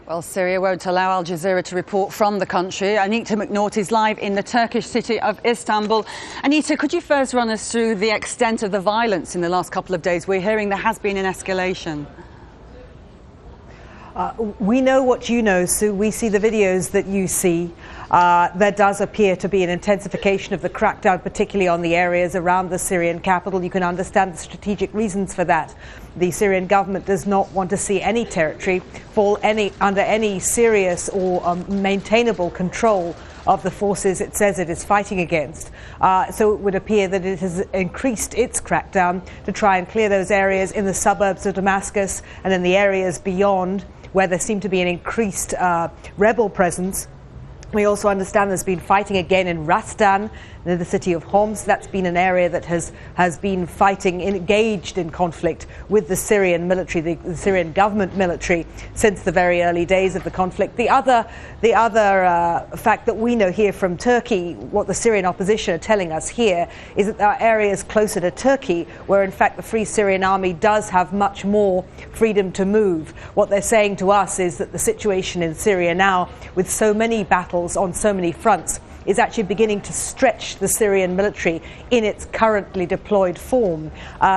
Well, Syria won't allow Al Jazeera to report from the country. Anita McNaught is live in the Turkish city of Istanbul. Anita, could you first run us through the extent of the violence in the last couple of days? We're hearing there has been an escalation. We know what you know, Sue. We see the videos that you see. There does appear to be an intensification of the crackdown, particularly on the areas around the Syrian capital. You can understand the strategic reasons for that. The Syrian government does not want to see any territory fall under any serious or maintainable control of the forces it says it is fighting against. So it would appear that it has increased its crackdown to try and clear those areas in the suburbs of Damascus and in the areas beyond where there seemed to be an increased rebel presence. We also understand there's been fighting again in Rastan, in the city of Homs. That's been an area that has been fighting, engaged in conflict with the Syrian military, the Syrian government military, since the very early days of the conflict. The other fact that we know here from Turkey, what the Syrian opposition are telling us here, is that there are areas closer to Turkey where, in fact, the Free Syrian Army does have much more freedom to move. What they're saying to us is that the situation in Syria now, with so many battles on so many fronts, is actually beginning to stretch the Syrian military in its currently deployed form,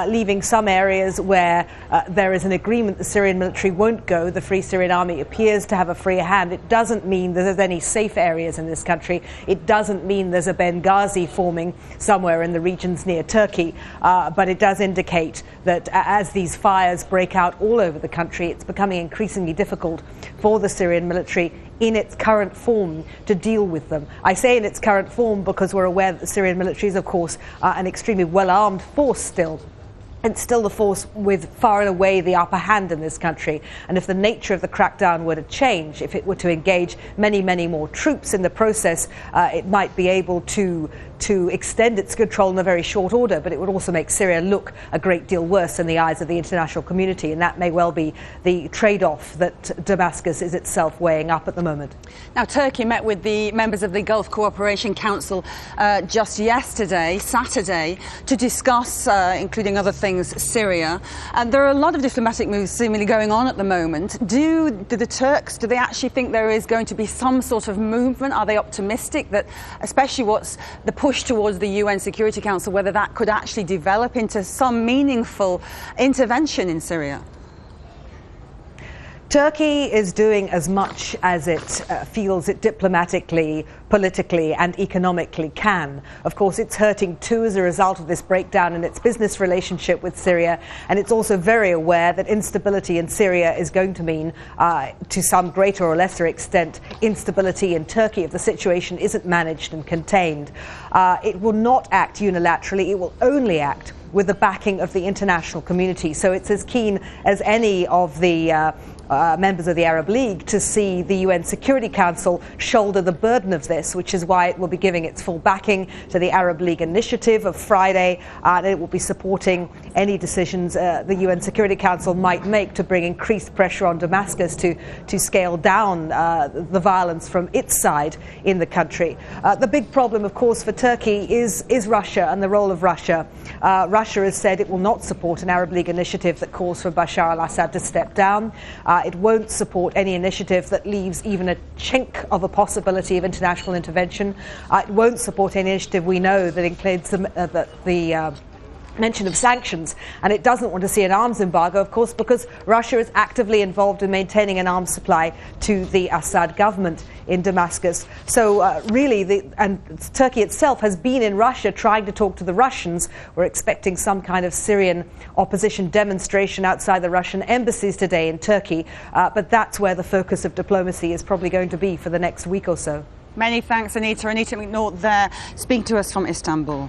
leaving some areas where there is an agreement the Syrian military won't go. The Free Syrian Army appears to have a free hand. It doesn't mean that there's any safe areas in this country. It doesn't mean there's a Benghazi forming somewhere in the regions near Turkey, but it does indicate that as these fires break out all over the country, it's becoming increasingly difficult for the Syrian military in its current form to deal with them. I say in its current form because we're aware that the Syrian military is, of course, an extremely well-armed force still. It's still the force with far and away the upper hand in this country. And if the nature of the crackdown were to change, if it were to engage many, many more troops in the process, it might be able to extend its control in a very short order, but it would also make Syria look a great deal worse in the eyes of the international community, and that may well be the trade-off that Damascus is itself weighing up at the moment. Now, Turkey met with the members of the Gulf Cooperation Council just yesterday, Saturday, to discuss, including other things, Syria. And there are a lot of diplomatic moves seemingly going on at the moment. Do the Turks, do they actually think there is going to be some sort of movement? Are they optimistic that, especially what's the push towards the UN Security Council, whether that could actually develop into some meaningful intervention in Syria? Turkey is doing as much as it feels it diplomatically, politically and economically can. Of course, it's hurting too as a result of this breakdown in its business relationship with Syria, and it's also very aware that instability in Syria is going to mean, to some greater or lesser extent, instability in Turkey if the situation isn't managed and contained. It will not act unilaterally, it will only act with the backing of the international community. So it's as keen as any of the members of the Arab League to see the UN Security Council shoulder the burden of this, which is why it will be giving its full backing to the Arab League initiative of Friday, and it will be supporting any decisions the UN Security Council might make to bring increased pressure on Damascus to scale down the violence from its side in the country. The big problem, of course, for Turkey is Russia and the role of Russia. Russia has said it will not support an Arab League initiative that calls for Bashar al-Assad to step down. It won't support any initiative that leaves even a chink of a possibility of international intervention. It won't support any initiative we know that includes the mention of sanctions, and it doesn't want to see an arms embargo, of course, because Russia is actively involved in maintaining an arms supply to the Assad government in Damascus. So really, and Turkey itself has been in Russia trying to talk to the Russians. We're expecting some kind of Syrian opposition demonstration outside the Russian embassies today in Turkey, but that's where the focus of diplomacy is probably going to be for the next week or so. Many thanks, Anita. Anita McNaught there, speaking to us from Istanbul.